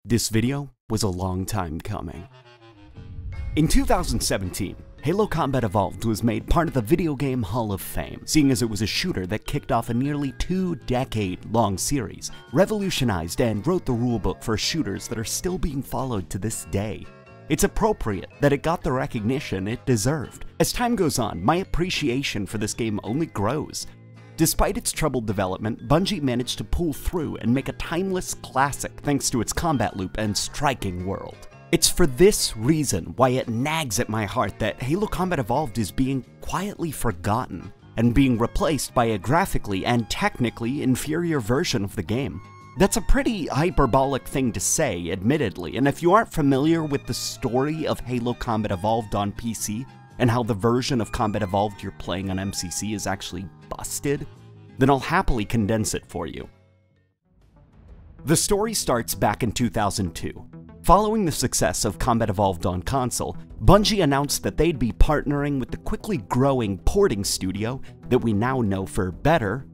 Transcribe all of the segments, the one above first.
This video was a long time coming. In 2017, Halo Combat Evolved was made part of the Video Game Hall of Fame, seeing as it was a shooter that kicked off a nearly 2-decade-long series, revolutionized and wrote the rulebook for shooters that are still being followed to this day. It's appropriate that it got the recognition it deserved. As time goes on, my appreciation for this game only grows. Despite its troubled development, Bungie managed to pull through and make a timeless classic thanks to its combat loop and striking world. It's for this reason why it nags at my heart that Halo Combat Evolved is being quietly forgotten and being replaced by a graphically and technically inferior version of the game. That's a pretty hyperbolic thing to say, admittedly, and if you aren't familiar with the story of Halo Combat Evolved on PC, and how the version of Combat Evolved you're playing on MCC is actually busted, then I'll happily condense it for you. The story starts back in 2002. Following the success of Combat Evolved on console, Bungie announced that they'd be partnering with the quickly growing porting studio that we now know for better,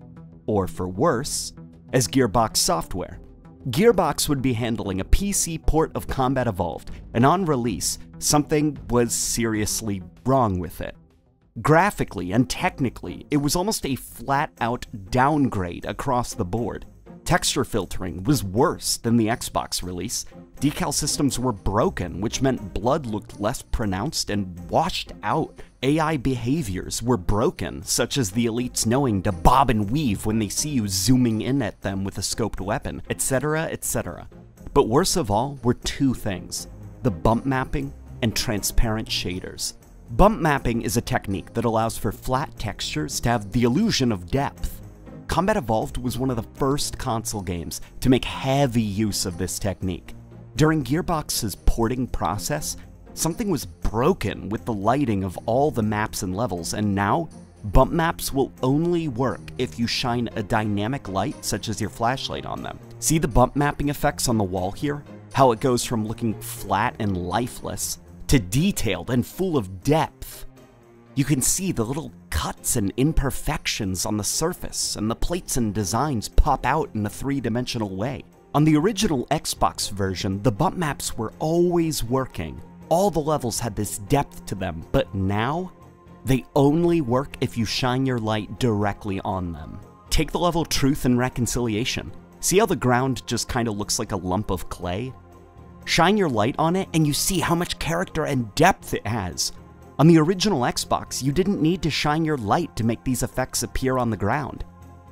or for worse, as Gearbox Software. Gearbox would be handling a PC port of Combat Evolved, and on release, something was seriously wrong with it. Graphically and technically, it was almost a flat-out downgrade across the board. Texture filtering was worse than the Xbox release. Decal systems were broken, which meant blood looked less pronounced and washed out. AI behaviors were broken, such as the elites knowing to bob and weave when they see you zooming in at them with a scoped weapon, etc., etc. But worst of all were two things: the bump mapping and transparent shaders. Bump mapping is a technique that allows for flat textures to have the illusion of depth. Combat Evolved was one of the first console games to make heavy use of this technique. During Gearbox's porting process, something was broken with the lighting of all the maps and levels, and now, bump maps will only work if you shine a dynamic light such as your flashlight on them. See the bump mapping effects on the wall here? How it goes from looking flat and lifeless to detailed and full of depth. You can see the little cuts and imperfections on the surface, and the plates and designs pop out in a three-dimensional way. On the original Xbox version, the bump maps were always working. All the levels had this depth to them, but now, they only work if you shine your light directly on them. Take the level Truth and Reconciliation. See how the ground just kinda looks like a lump of clay? Shine your light on it and you see how much character and depth it has. On the original Xbox, you didn't need to shine your light to make these effects appear on the ground.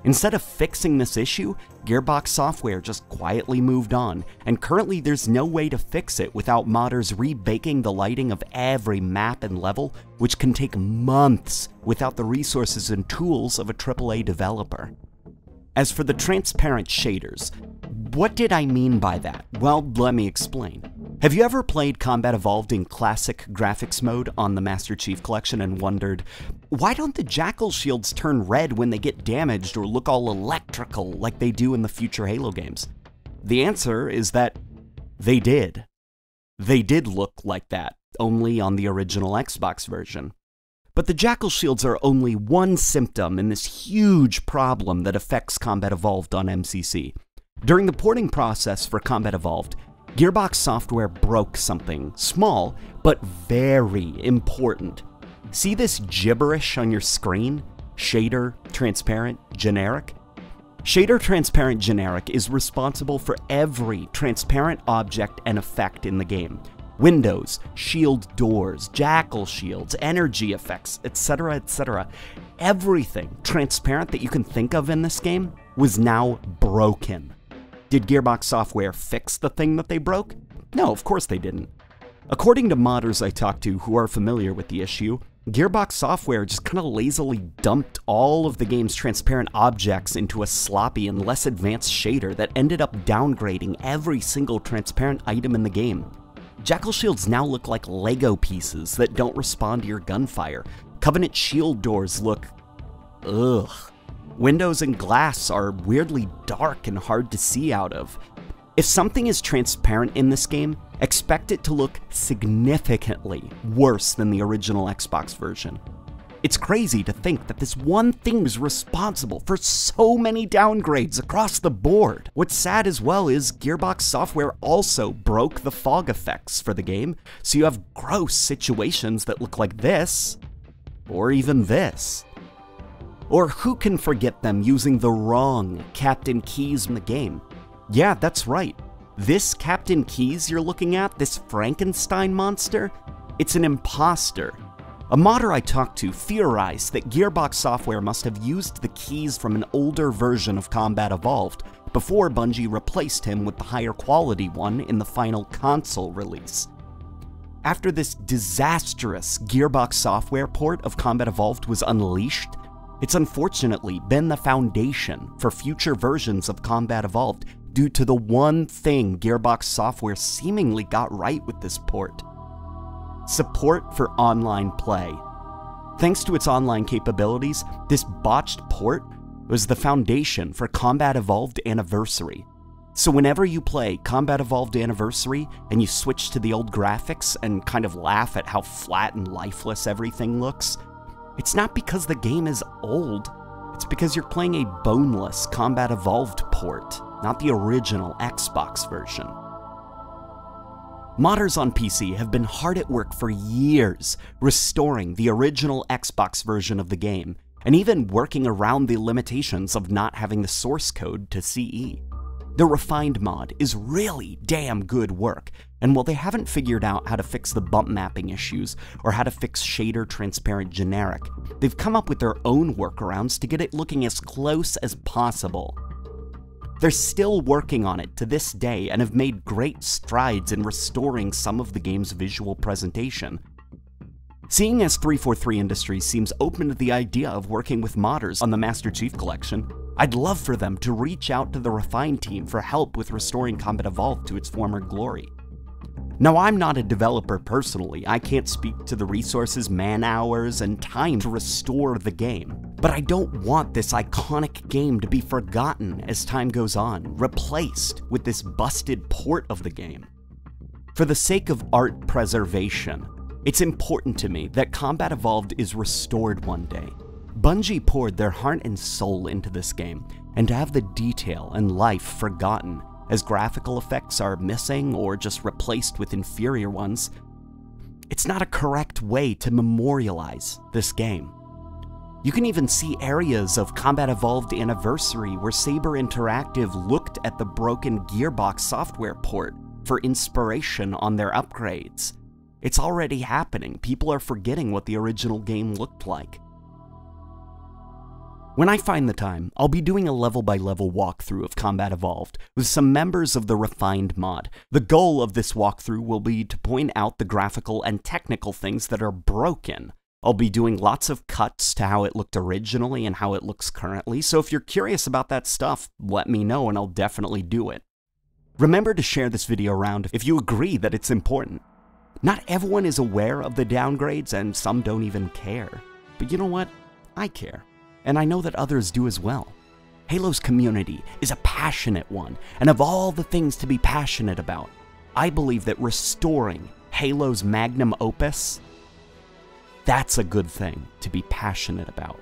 Instead of fixing this issue, Gearbox Software just quietly moved on, and currently there's no way to fix it without modders rebaking the lighting of every map and level, which can take months without the resources and tools of a AAA developer. As for the transparent shaders, what did I mean by that? Well, let me explain. Have you ever played Combat Evolved in classic graphics mode on the Master Chief Collection and wondered, why don't the jackal shields turn red when they get damaged or look all electrical like they do in the future Halo games? The answer is that they did. They did look like that, only on the original Xbox version. But the jackal shields are only one symptom in this huge problem that affects Combat Evolved on MCC. During the porting process for Combat Evolved, Gearbox Software broke something small, but very important. See this gibberish on your screen? Shader, transparent, generic? Shader, transparent, generic is responsible for every transparent object and effect in the game. Windows, shield doors, jackal shields, energy effects, etc., etc. Everything transparent that you can think of in this game was now broken. Did Gearbox Software fix the thing that they broke? No, of course they didn't. According to modders I talked to who are familiar with the issue, Gearbox Software just kinda lazily dumped all of the game's transparent objects into a sloppy and less advanced shader that ended up downgrading every single transparent item in the game. Jackal shields now look like Lego pieces that don't respond to your gunfire. Covenant shield doors look... ugh. Windows and glass are weirdly dark and hard to see out of. If something is transparent in this game, expect it to look significantly worse than the original Xbox version. It's crazy to think that this one thing is responsible for so many downgrades across the board. What's sad as well is Gearbox Software also broke the fog effects for the game, so you have gross situations that look like this, or even this. Or who can forget them using the wrong Captain Keys in the game? Yeah, that's right. This Captain Keys you're looking at, this Frankenstein monster, it's an imposter. A modder I talked to theorized that Gearbox Software must have used the keys from an older version of Combat Evolved before Bungie replaced him with the higher quality one in the final console release. After this disastrous Gearbox Software port of Combat Evolved was unleashed, it's unfortunately been the foundation for future versions of Combat Evolved due to the one thing Gearbox Software seemingly got right with this port: support for online play. Thanks to its online capabilities, this botched port was the foundation for Combat Evolved Anniversary. So whenever you play Combat Evolved Anniversary and you switch to the old graphics and kind of laugh at how flat and lifeless everything looks, it's not because the game is old, it's because you're playing a boneless Combat Evolved port, not the original Xbox version. Modders on PC have been hard at work for years restoring the original Xbox version of the game, and even working around the limitations of not having the source code to CE. The Refined mod is really damn good work, and while they haven't figured out how to fix the bump mapping issues or how to fix shader transparent generic, they've come up with their own workarounds to get it looking as close as possible. They're still working on it to this day and have made great strides in restoring some of the game's visual presentation. Seeing as 343 Industries seems open to the idea of working with modders on the Master Chief Collection, I'd love for them to reach out to the Refined team for help with restoring Combat Evolved to its former glory. Now, I'm not a developer personally, I can't speak to the resources, man-hours, and time to restore the game. But I don't want this iconic game to be forgotten as time goes on, replaced with this busted port of the game. For the sake of art preservation, it's important to me that Combat Evolved is restored one day. Bungie poured their heart and soul into this game, and to have the detail and life forgotten as graphical effects are missing or just replaced with inferior ones, it's not a correct way to memorialize this game. You can even see areas of Combat Evolved Anniversary where Saber Interactive looked at the broken Gearbox Software port for inspiration on their upgrades. It's already happening. People are forgetting what the original game looked like. When I find the time, I'll be doing a level-by-level walkthrough of Combat Evolved with some members of the Refined mod. The goal of this walkthrough will be to point out the graphical and technical things that are broken. I'll be doing lots of cuts to how it looked originally and how it looks currently, so if you're curious about that stuff, let me know and I'll definitely do it. Remember to share this video around if you agree that it's important. Not everyone is aware of the downgrades and some don't even care. But you know what? I care. And I know that others do as well. Halo's community is a passionate one, and of all the things to be passionate about, I believe that restoring Halo's magnum opus, that's a good thing to be passionate about.